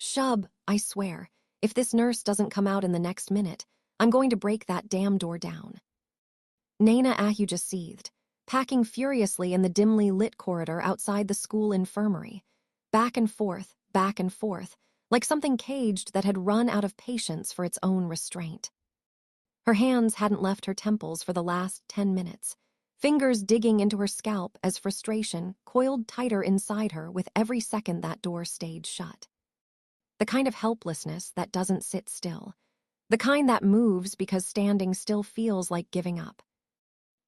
"Shub, I swear, if this nurse doesn't come out in the next minute, I'm going to break that damn door down." Naina Ahuja seethed, packing furiously in the dimly lit corridor outside the school infirmary, back and forth, like something caged that had run out of patience for its own restraint. Her hands hadn't left her temples for the last 10 minutes, fingers digging into her scalp as frustration coiled tighter inside her with every second that door stayed shut. The kind of helplessness that doesn't sit still, the kind that moves because standing still feels like giving up.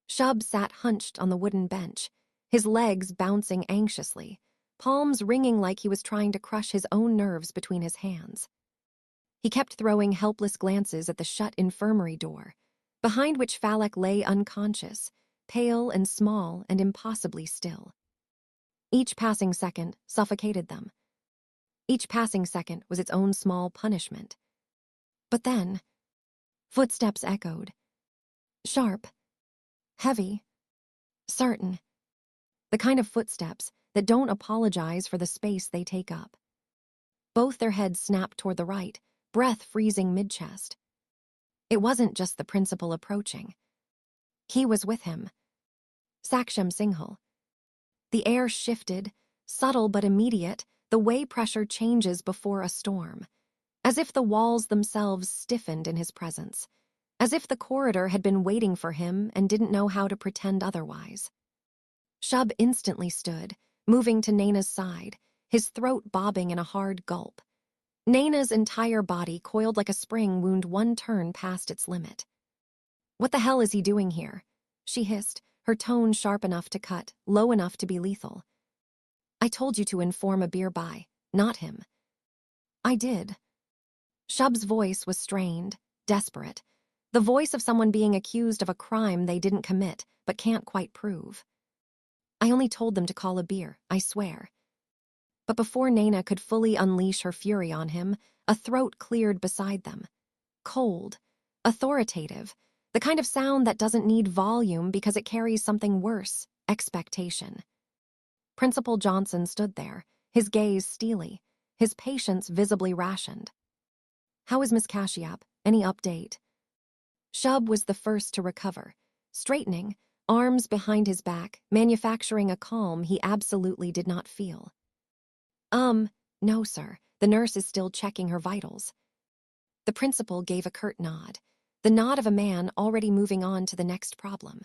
Shub sat hunched on the wooden bench, his legs bouncing anxiously, palms ringing like he was trying to crush his own nerves between his hands. He kept throwing helpless glances at the shut infirmary door, behind which Falak lay unconscious, pale and small and impossibly still. Each passing second suffocated them. Each passing second was its own small punishment. But then, footsteps echoed. Sharp, heavy, certain. The kind of footsteps that don't apologize for the space they take up. Both their heads snapped toward the right, breath freezing mid-chest. It wasn't just the principal approaching. He was with him. Saksham Singhal. The air shifted, subtle but immediate, the way pressure changes before a storm, as if the walls themselves stiffened in his presence, as if the corridor had been waiting for him and didn't know how to pretend otherwise. Shub instantly stood, moving to Naina's side, his throat bobbing in a hard gulp. Naina's entire body coiled like a spring wound one turn past its limit. "What the hell is he doing here?" she hissed, her tone sharp enough to cut, low enough to be lethal. "I told you to inform Abeer by, not him." "I did." Shub's voice was strained, desperate, the voice of someone being accused of a crime they didn't commit but can't quite prove. "I only told them to call Abeer, I swear." But before Naina could fully unleash her fury on him, a throat cleared beside them. Cold, authoritative, the kind of sound that doesn't need volume because it carries something worse, expectation. Principal Johnson stood there, his gaze steely, his patience visibly rationed. "How is Miss Kashyap? Any update?" Shub was the first to recover, straightening, arms behind his back, manufacturing a calm he absolutely did not feel. No, sir. The nurse is still checking her vitals." The principal gave a curt nod, the nod of a man already moving on to the next problem.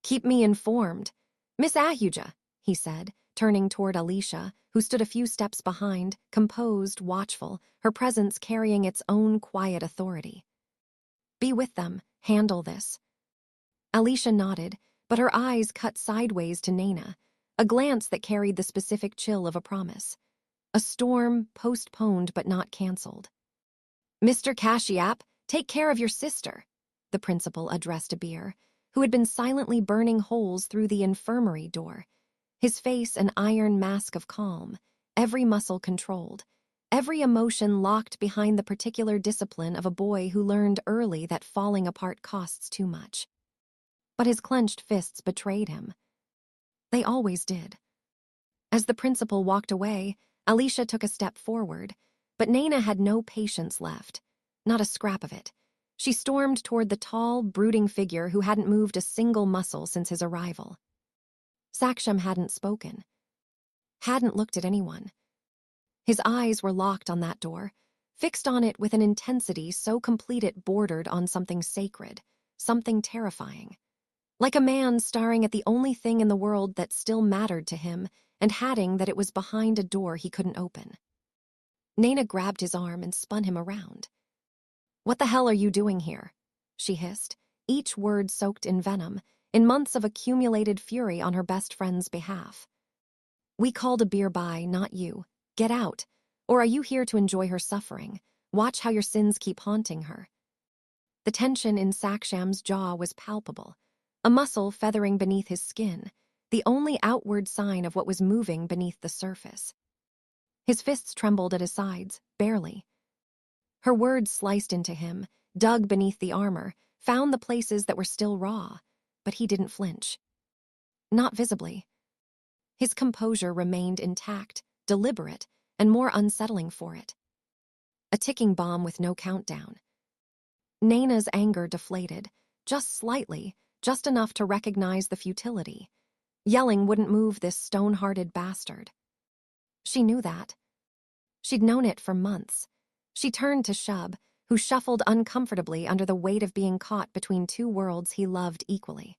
"Keep me informed. Miss Ahuja," he said, turning toward Alicia, who stood a few steps behind, composed, watchful, her presence carrying its own quiet authority. "Be with them. Handle this." Alicia nodded, but her eyes cut sideways to Naina, a glance that carried the specific chill of a promise. A storm postponed but not cancelled. "Mr. Kashyap, take care of your sister," the principal addressed Abeer, who had been silently burning holes through the infirmary door, his face an iron mask of calm, every muscle controlled, every emotion locked behind the particular discipline of a boy who learned early that falling apart costs too much. But his clenched fists betrayed him. They always did. As the principal walked away, Alicia took a step forward, but Naina had no patience left, not a scrap of it. She stormed toward the tall, brooding figure who hadn't moved a single muscle since his arrival. Saksham hadn't spoken, hadn't looked at anyone. His eyes were locked on that door, fixed on it with an intensity so complete it bordered on something sacred, something terrifying. Like a man staring at the only thing in the world that still mattered to him and hating that it was behind a door he couldn't open. Naina grabbed his arm and spun him around. "What the hell are you doing here?" she hissed, each word soaked in venom, in months of accumulated fury on her best friend's behalf. "We called Abeer by, not you. Get out. Or are you here to enjoy her suffering? Watch how your sins keep haunting her." The tension in Saksham's jaw was palpable, a muscle feathering beneath his skin, the only outward sign of what was moving beneath the surface. His fists trembled at his sides, barely. Her words sliced into him, dug beneath the armor, found the places that were still raw, but he didn't flinch. Not visibly. His composure remained intact, deliberate, and more unsettling for it. A ticking bomb with no countdown. Naina's anger deflated, just slightly, just enough to recognize the futility. Yelling wouldn't move this stone-hearted bastard. She knew that. She'd known it for months. She turned to Shub, who shuffled uncomfortably under the weight of being caught between two worlds he loved equally.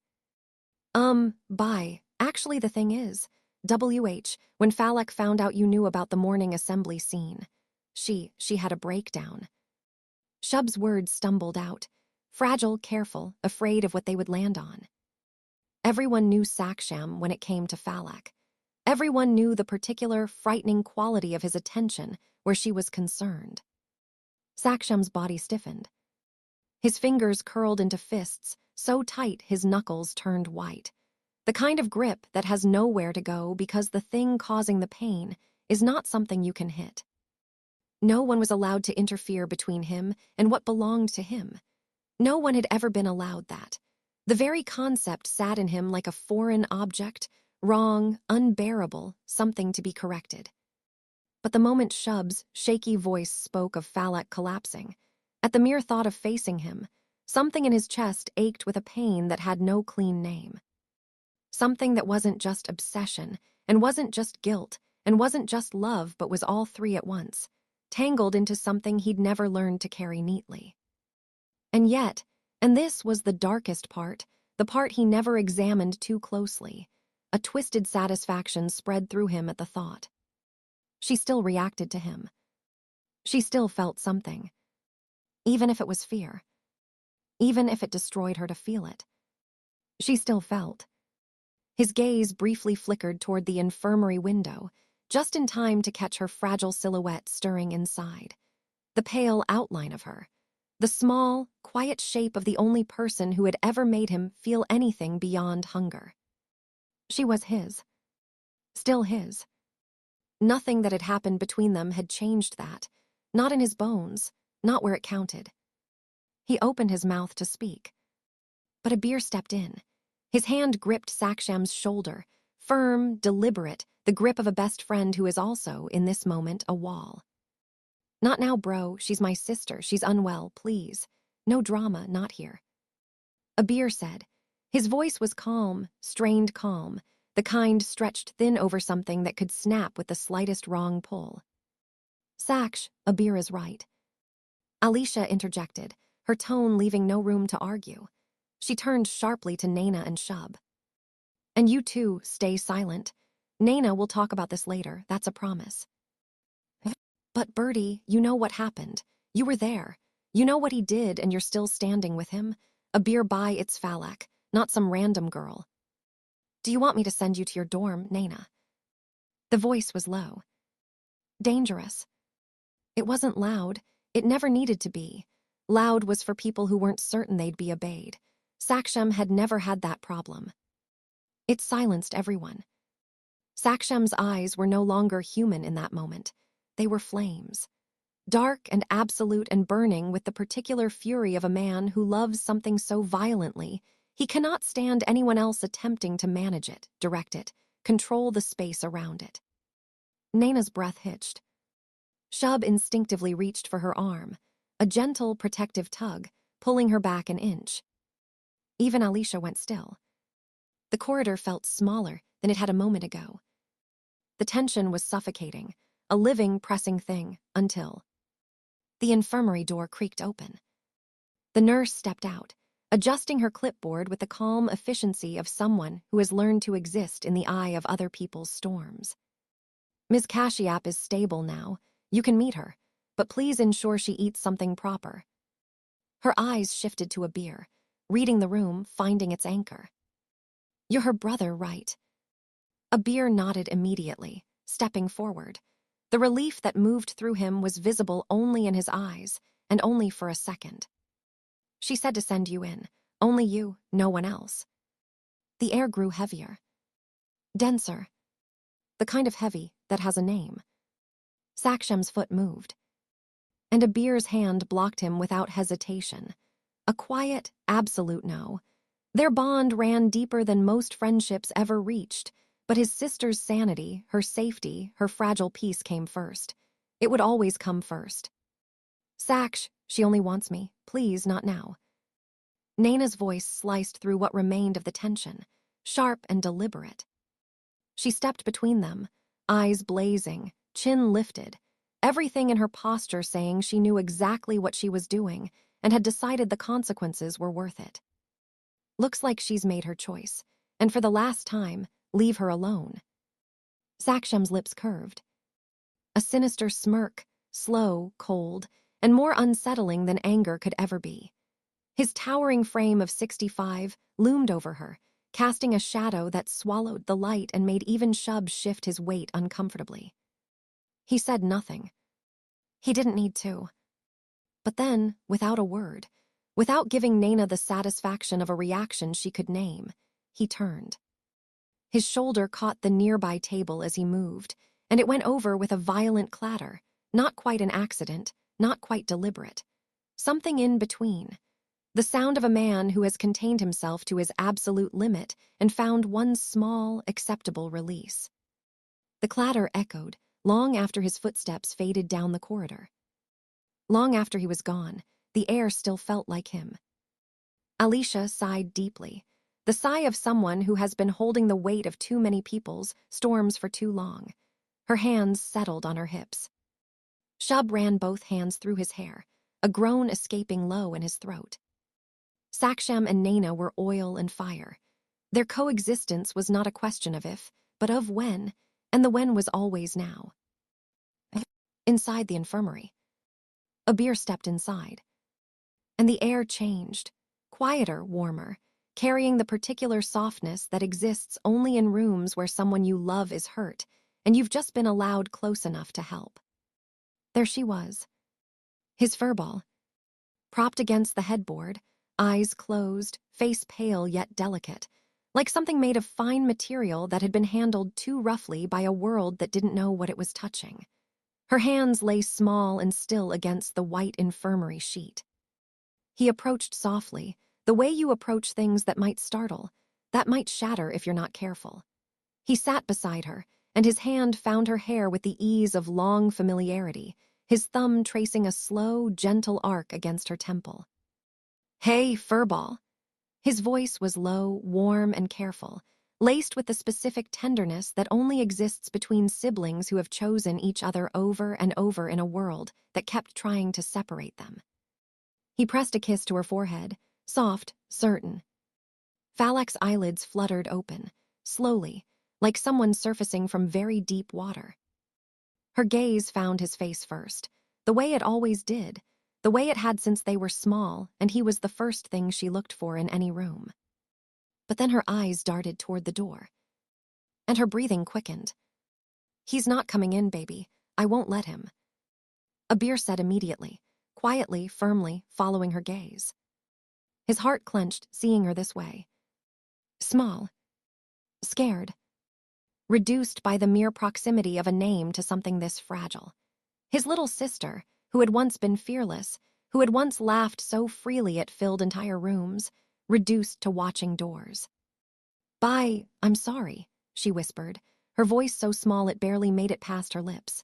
Bye. Actually, the thing is, when Falak found out you knew about the morning assembly scene, she had a breakdown. Shub's words stumbled out, fragile, careful, afraid of what they would land on. Everyone knew Saksham when it came to Falak. Everyone knew the particular, frightening quality of his attention where she was concerned. Saksham's body stiffened. His fingers curled into fists, so tight his knuckles turned white. The kind of grip that has nowhere to go because the thing causing the pain is not something you can hit. No one was allowed to interfere between him and what belonged to him. No one had ever been allowed that. The very concept sat in him like a foreign object, wrong, unbearable, something to be corrected. But the moment Shub's shaky voice spoke of Falak collapsing, at the mere thought of facing him, something in his chest ached with a pain that had no clean name. Something that wasn't just obsession, and wasn't just guilt, and wasn't just love, but was all three at once, tangled into something he'd never learned to carry neatly. And yet, and this was the darkest part, the part he never examined too closely, a twisted satisfaction spread through him at the thought. She still reacted to him. She still felt something. Even if it was fear. Even if it destroyed her to feel it. She still felt. His gaze briefly flickered toward the infirmary window, just in time to catch her fragile silhouette stirring inside. The pale outline of her. The small, quiet shape of the only person who had ever made him feel anything beyond hunger. She was his. Still his. Nothing that had happened between them had changed that. Not in his bones, not where it counted. He opened his mouth to speak. But Abeer stepped in. His hand gripped Saksham's shoulder, firm, deliberate, the grip of a best friend who is also, in this moment, a wall. Not now, bro. She's my sister. She's unwell, please. No drama, not here. Abeer said. His voice was calm, strained calm, the kind stretched thin over something that could snap with the slightest wrong pull. Saksh, Abeer is right. Alicia interjected, her tone leaving no room to argue. She turned sharply to Naina and Shub. And you two, stay silent. Naina will talk about this later, that's a promise. But Bertie, you know what happened. You were there. You know what he did and you're still standing with him. Abeer by it's Falak, not some random girl. Do you want me to send you to your dorm, Naina? The voice was low. Dangerous. It wasn't loud. It never needed to be. Loud was for people who weren't certain they'd be obeyed. Saksham had never had that problem. It silenced everyone. Saksham's eyes were no longer human in that moment. They were flames. Dark and absolute and burning with the particular fury of a man who loves something so violently, he cannot stand anyone else attempting to manage it, direct it, control the space around it. Naina's breath hitched. Shub instinctively reached for her arm, a gentle, protective tug, pulling her back an inch. Even Alicia went still. The corridor felt smaller than it had a moment ago. The tension was suffocating, a living, pressing thing, until the infirmary door creaked open. The nurse stepped out, adjusting her clipboard with the calm efficiency of someone who has learned to exist in the eye of other people's storms. Ms. Kashyap is stable now. You can meet her, but please ensure she eats something proper. Her eyes shifted to Abeer, reading the room, finding its anchor. You're her brother, right? Abeer nodded immediately, stepping forward. The relief that moved through him was visible only in his eyes, and only for a second. She said to send you in. Only you, no one else. The air grew heavier. Denser. The kind of heavy that has a name. Saksham's foot moved. And Abeer's hand blocked him without hesitation. A quiet, absolute no. Their bond ran deeper than most friendships ever reached, but his sister's sanity, her safety, her fragile peace came first. It would always come first. Saksh, she only wants me. Please, not now. Naina's voice sliced through what remained of the tension, sharp and deliberate. She stepped between them, eyes blazing, chin lifted, everything in her posture saying she knew exactly what she was doing and had decided the consequences were worth it. Looks like she's made her choice, and for the last time, leave her alone. Saksham's lips curved. A sinister smirk, slow, cold, and more unsettling than anger could ever be. His towering frame of 65 loomed over her, casting a shadow that swallowed the light and made even Shub shift his weight uncomfortably. He said nothing. He didn't need to. But then, without a word, without giving Naina the satisfaction of a reaction she could name, he turned. His shoulder caught the nearby table as he moved, and it went over with a violent clatter, not quite an accident, not quite deliberate. Something in between. The sound of a man who has contained himself to his absolute limit and found one small, acceptable release. The clatter echoed, long after his footsteps faded down the corridor. Long after he was gone, the air still felt like him. Alicia sighed deeply, the sigh of someone who has been holding the weight of too many people's storms for too long. Her hands settled on her hips. Shub ran both hands through his hair, a groan escaping low in his throat. Saksham and Naina were oil and fire. Their coexistence was not a question of if, but of when, and the when was always now. Inside the infirmary, Abeer stepped inside. And the air changed, quieter, warmer, carrying the particular softness that exists only in rooms where someone you love is hurt, and you've just been allowed close enough to help. There she was. His furball, propped against the headboard, eyes closed, face pale yet delicate, like something made of fine material that had been handled too roughly by a world that didn't know what it was touching. Her hands lay small and still against the white infirmary sheet. He approached softly, the way you approach things that might startle, that might shatter if you're not careful. He sat beside her, and his hand found her hair with the ease of long familiarity, his thumb tracing a slow, gentle arc against her temple. "Hey, furball." His voice was low, warm, and careful, laced with the specific tenderness that only exists between siblings who have chosen each other over and over in a world that kept trying to separate them. He pressed a kiss to her forehead, soft, certain. Falak's eyelids fluttered open, slowly, like someone surfacing from very deep water. Her gaze found his face first, the way it always did, the way it had since they were small and he was the first thing she looked for in any room. But then her eyes darted toward the door, and her breathing quickened. "He's not coming in, baby. I won't let him," Abeer said immediately, quietly, firmly, following her gaze. His heart clenched, seeing her this way. Small. Scared. Reduced by the mere proximity of a name to something this fragile. His little sister, who had once been fearless, who had once laughed so freely it filled entire rooms, reduced to watching doors. "Bye, I'm sorry," she whispered, her voice so small it barely made it past her lips.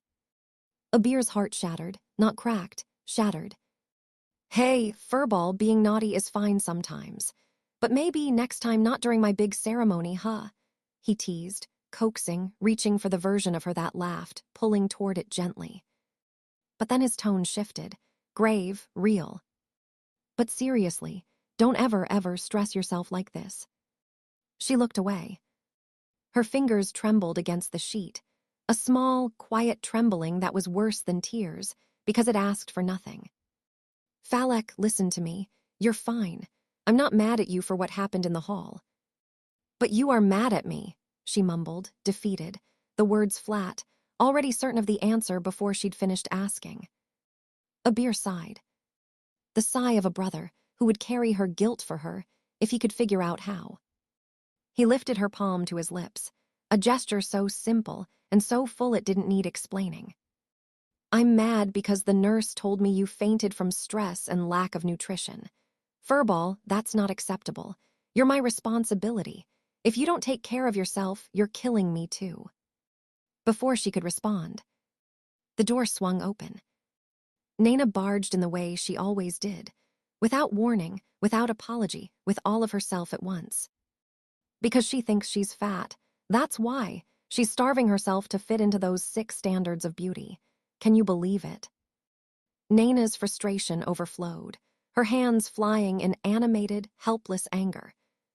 Abeer's heart shattered, not cracked, shattered. "Hey, furball, being naughty is fine sometimes. But maybe next time not during my big ceremony, huh?" He teased, coaxing, reaching for the version of her that laughed, pulling toward it gently. But then his tone shifted, grave, real. "But seriously, don't ever stress yourself like this." She looked away. Her fingers trembled against the sheet, a small, quiet trembling that was worse than tears, because it asked for nothing. "Falak, listen to me. You're fine. I'm not mad at you for what happened in the hall." "But you are mad at me," she mumbled, defeated, the words flat, already certain of the answer before she'd finished asking. Abeer sighed. The sigh of a brother who would carry her guilt for her if he could figure out how. He lifted her palm to his lips, a gesture so simple and so full it didn't need explaining. "I'm mad because the nurse told me you fainted from stress and lack of nutrition. Furball, that's not acceptable. You're my responsibility. If you don't take care of yourself, you're killing me too." Before she could respond, The door swung open. Naina barged in the way she always did, without warning, without apology, with all of herself at once. Because she thinks she's fat, that's why. She's starving herself to fit into those sick standards of beauty. Can you believe it? Naina's frustration overflowed, her hands flying in animated, helpless anger.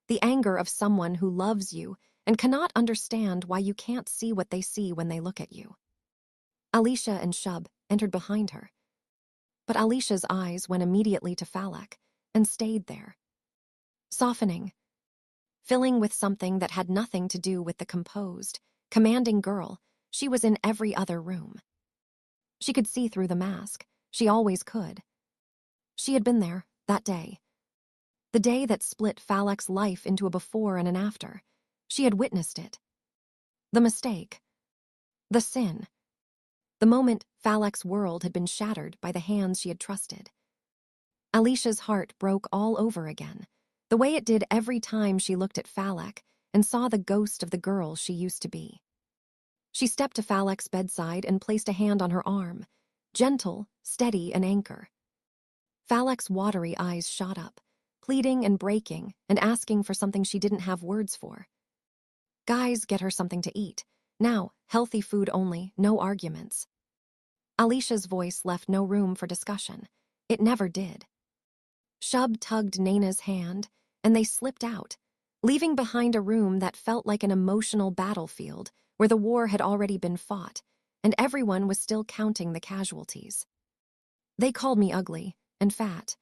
The anger of someone who loves you and cannot understand why you can't see what they see when they look at you. Alicia and Shub entered behind her, but Alicia's eyes went immediately to Falak and stayed there, softening, filling with something that had nothing to do with the composed, commanding girl she was in every other room. She could see through the mask. She always could. She had been there, that day. The day that split Falak's life into a before and an after. She had witnessed it. The mistake. The sin. The moment Falak's world had been shattered by the hands she had trusted. Alicia's heart broke all over again, the way it did every time she looked at Falak and saw the ghost of the girl she used to be. She stepped to Falak's bedside and placed a hand on her arm, gentle, steady, an anchor. Falak's watery eyes shot up, pleading and breaking and asking for something she didn't have words for. Guys, get her something to eat. Now, healthy food only, no arguments. Alicia's voice left no room for discussion. It never did. Shub tugged Naina's hand, and they slipped out, leaving behind a room that felt like an emotional battlefield where the war had already been fought, and everyone was still counting the casualties. They called me ugly and fat.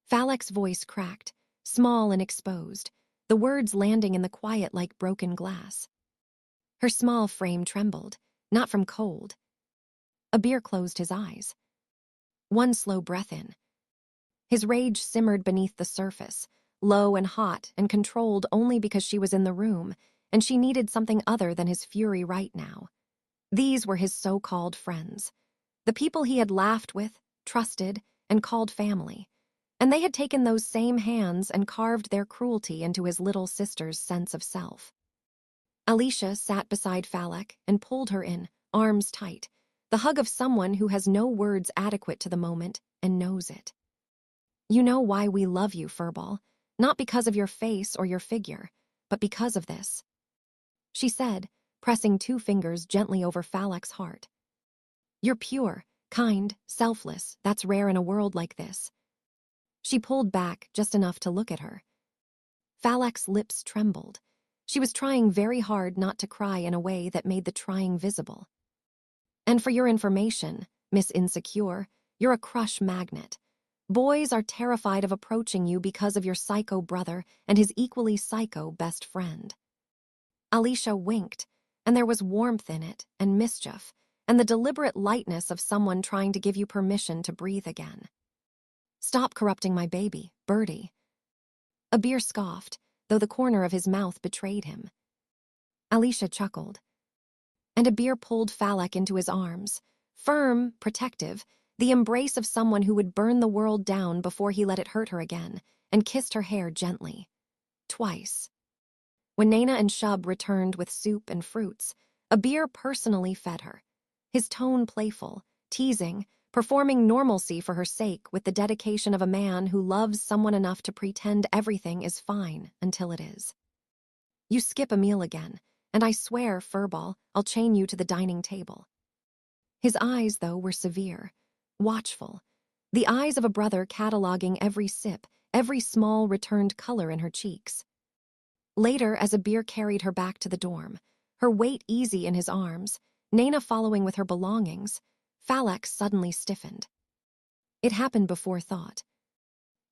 Falak's voice cracked, small and exposed, the words landing in the quiet like broken glass. Her small frame trembled, not from cold. Abeer closed his eyes. One slow breath in. His rage simmered beneath the surface, low and hot and controlled only because she was in the room, and she needed something other than his fury right now. These were his so-called friends, the people he had laughed with, trusted, and called family, and they had taken those same hands and carved their cruelty into his little sister's sense of self. Alicia sat beside Falak and pulled her in, arms tight, the hug of someone who has no words adequate to the moment and knows it. You know why we love you, Furball, not because of your face or your figure, but because of this, she said, pressing 2 fingers gently over Falak's heart. You're pure, kind, selfless. That's rare in a world like this. She pulled back just enough to look at her. Falak's lips trembled. She was trying very hard not to cry in a way that made the trying visible. And for your information, Miss Insecure, you're a crush magnet. Boys are terrified of approaching you because of your psycho brother and his equally psycho best friend. Alicia winked, and there was warmth in it, and mischief, and the deliberate lightness of someone trying to give you permission to breathe again. Stop corrupting my baby, Birdie. Abeer scoffed, though the corner of his mouth betrayed him. Alicia chuckled. And Abeer pulled Falak into his arms, firm, protective, the embrace of someone who would burn the world down before he let it hurt her again, and kissed her hair gently. Twice. When Naina and Shub returned with soup and fruits, Abeer personally fed her, his tone playful, teasing, performing normalcy for her sake with the dedication of a man who loves someone enough to pretend everything is fine until it is. You skip a meal again, and I swear, Furball, I'll chain you to the dining table. His eyes, though, were severe, watchful, the eyes of a brother cataloging every sip, every small returned color in her cheeks. Later, as Abeer carried her back to the dorm, her weight easy in his arms, Naina following with her belongings, Falak suddenly stiffened. It happened before thought.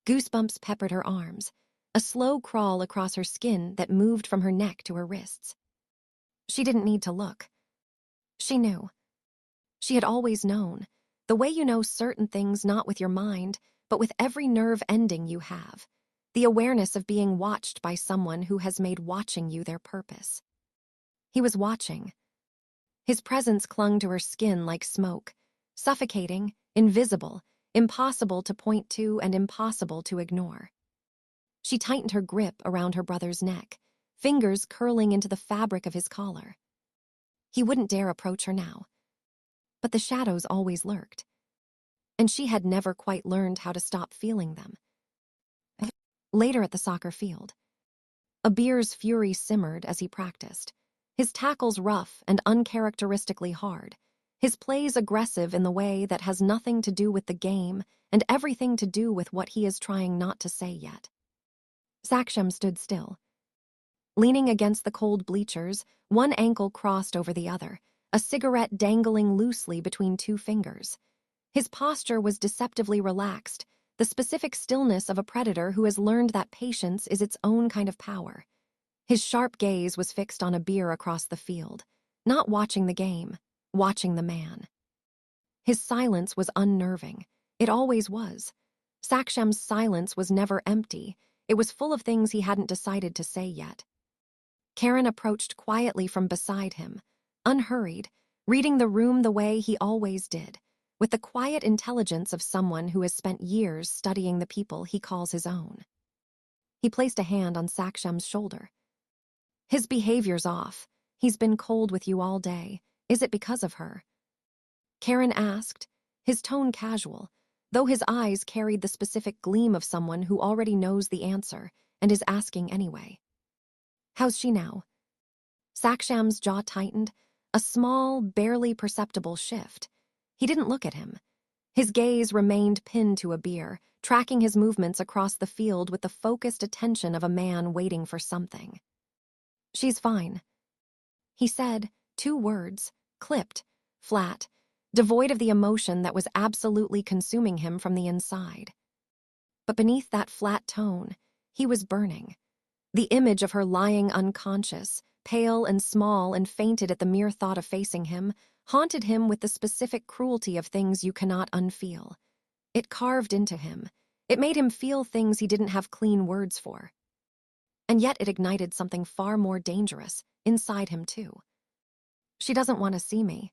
Goosebumps peppered her arms, a slow crawl across her skin that moved from her neck to her wrists. She didn't need to look. She knew. She had always known, the way you know certain things not with your mind, but with every nerve ending you have, the awareness of being watched by someone who has made watching you their purpose. He was watching. His presence clung to her skin like smoke, suffocating, invisible, impossible to point to and impossible to ignore. She tightened her grip around her brother's neck, fingers curling into the fabric of his collar. He wouldn't dare approach her now. but the shadows always lurked. And she had never quite learned how to stop feeling them. Later at the soccer field, Abeer's fury simmered as he practiced, his tackles rough and uncharacteristically hard, his plays aggressive in the way that has nothing to do with the game and everything to do with what he is trying not to say yet. Saksham stood still, leaning against the cold bleachers, one ankle crossed over the other, a cigarette dangling loosely between two fingers. His posture was deceptively relaxed, the specific stillness of a predator who has learned that patience is its own kind of power. His sharp gaze was fixed on Abeer across the field, not watching the game, watching the man. His silence was unnerving. It always was. Saksham's silence was never empty. It was full of things he hadn't decided to say yet. Karen approached quietly from beside him, unhurried, reading the room the way he always did, with the quiet intelligence of someone who has spent years studying the people he calls his own. He placed a hand on Saksham's shoulder. His behavior's off. He's been cold with you all day. Is it because of her? Karen asked, his tone casual, though his eyes carried the specific gleam of someone who already knows the answer and is asking anyway. How's she now? Saksham's jaw tightened, a small, barely perceptible shift. He didn't look at him. His gaze remained pinned to Abeer, tracking his movements across the field with the focused attention of a man waiting for something. She's fine, he said, 2 words, clipped, flat, devoid of the emotion that was absolutely consuming him from the inside. But beneath that flat tone, he was burning. The image of her lying unconscious, pale and small and fainted at the mere thought of facing him, haunted him with the specific cruelty of things you cannot unfeel. It carved into him. It made him feel things he didn't have clean words for. And yet it ignited something far more dangerous, inside him too. She doesn't want to see me.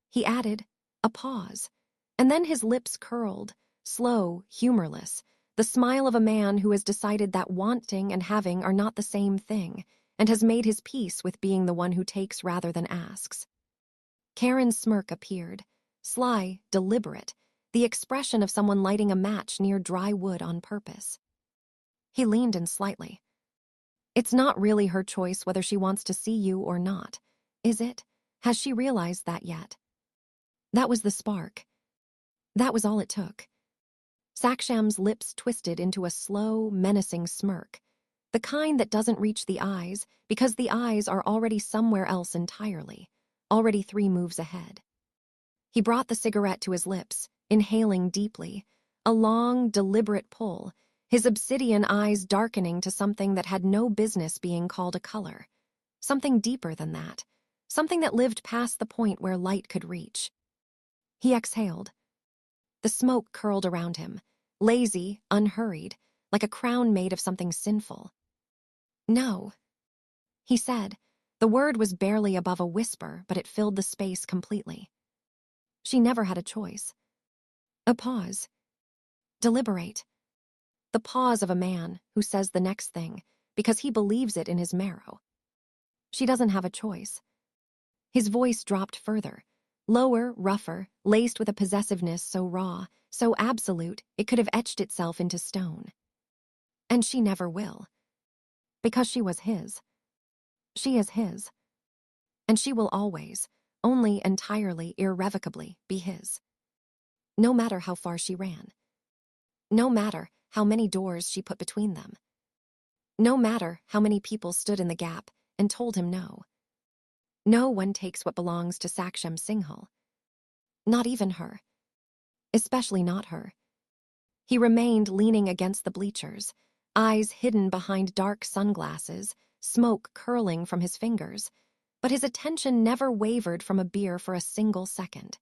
He added, a pause, and then his lips curled, slow, humorless, the smile of a man who has decided that wanting and having are not the same thing, and has made his peace with being the one who takes rather than asks. Karen's smirk appeared, sly, deliberate, the expression of someone lighting a match near dry wood on purpose. He leaned in slightly. It's not really her choice whether she wants to see you or not, is it? Has she realized that yet? That was the spark. That was all it took. Saksham's lips twisted into a slow, menacing smirk, the kind that doesn't reach the eyes because the eyes are already somewhere else entirely, already 3 moves ahead. He brought the cigarette to his lips, inhaling deeply, a long, deliberate pull, his obsidian eyes darkening to something that had no business being called a color, something deeper than that, something that lived past the point where light could reach. He exhaled. The smoke curled around him, lazy, unhurried, like a crown made of something sinful. No, he said. The word was barely above a whisper, but it filled the space completely. She never had a choice. A pause. Deliberate. The pause of a man who says the next thing because he believes it in his marrow. She doesn't have a choice. His voice dropped further, lower, rougher, laced with a possessiveness so raw, so absolute, it could have etched itself into stone. And she never will. Because she was his. She is his. And she will always, only entirely, irrevocably, be his. No matter how far she ran. No matter how many doors she put between them. No matter how many people stood in the gap and told him no. No one takes what belongs to Saksham Singhal. Not even her. Especially not her. He remained leaning against the bleachers, eyes hidden behind dark sunglasses, smoke curling from his fingers, but his attention never wavered from Abeer for a single second.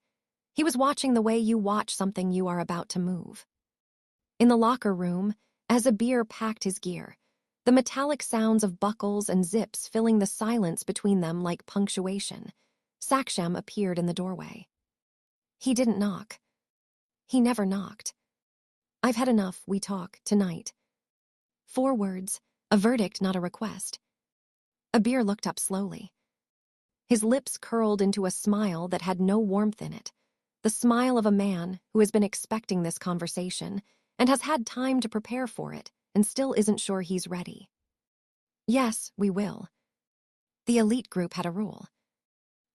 He was watching the way you watch something you are about to move. In the locker room, as Abeer packed his gear, the metallic sounds of buckles and zips filling the silence between them like punctuation, Saksham appeared in the doorway. He didn't knock. He never knocked. I've had enough, we talk, tonight. 4 words, a verdict, not a request. Abeer looked up slowly. His lips curled into a smile that had no warmth in it, the smile of a man who has been expecting this conversation and has had time to prepare for it and still isn't sure he's ready. Yes, we will. The elite group had a rule.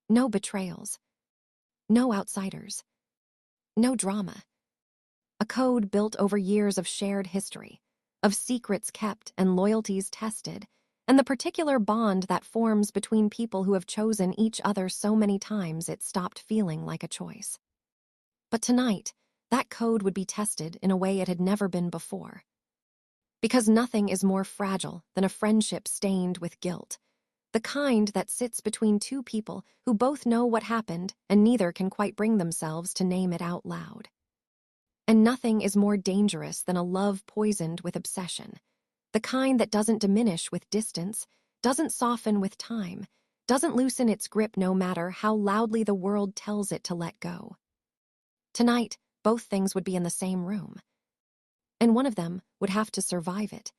No betrayals. No outsiders. No drama. A code built over years of shared history, of secrets kept and loyalties tested, and the particular bond that forms between people who have chosen each other so many times it stopped feeling like a choice. But tonight, that code would be tested in a way it had never been before. Because nothing is more fragile than a friendship stained with guilt, the kind that sits between two people who both know what happened and neither can quite bring themselves to name it out loud. And nothing is more dangerous than a love poisoned with obsession, the kind that doesn't diminish with distance, doesn't soften with time, doesn't loosen its grip no matter how loudly the world tells it to let go. Tonight, both things would be in the same room, and one of them would have to survive it,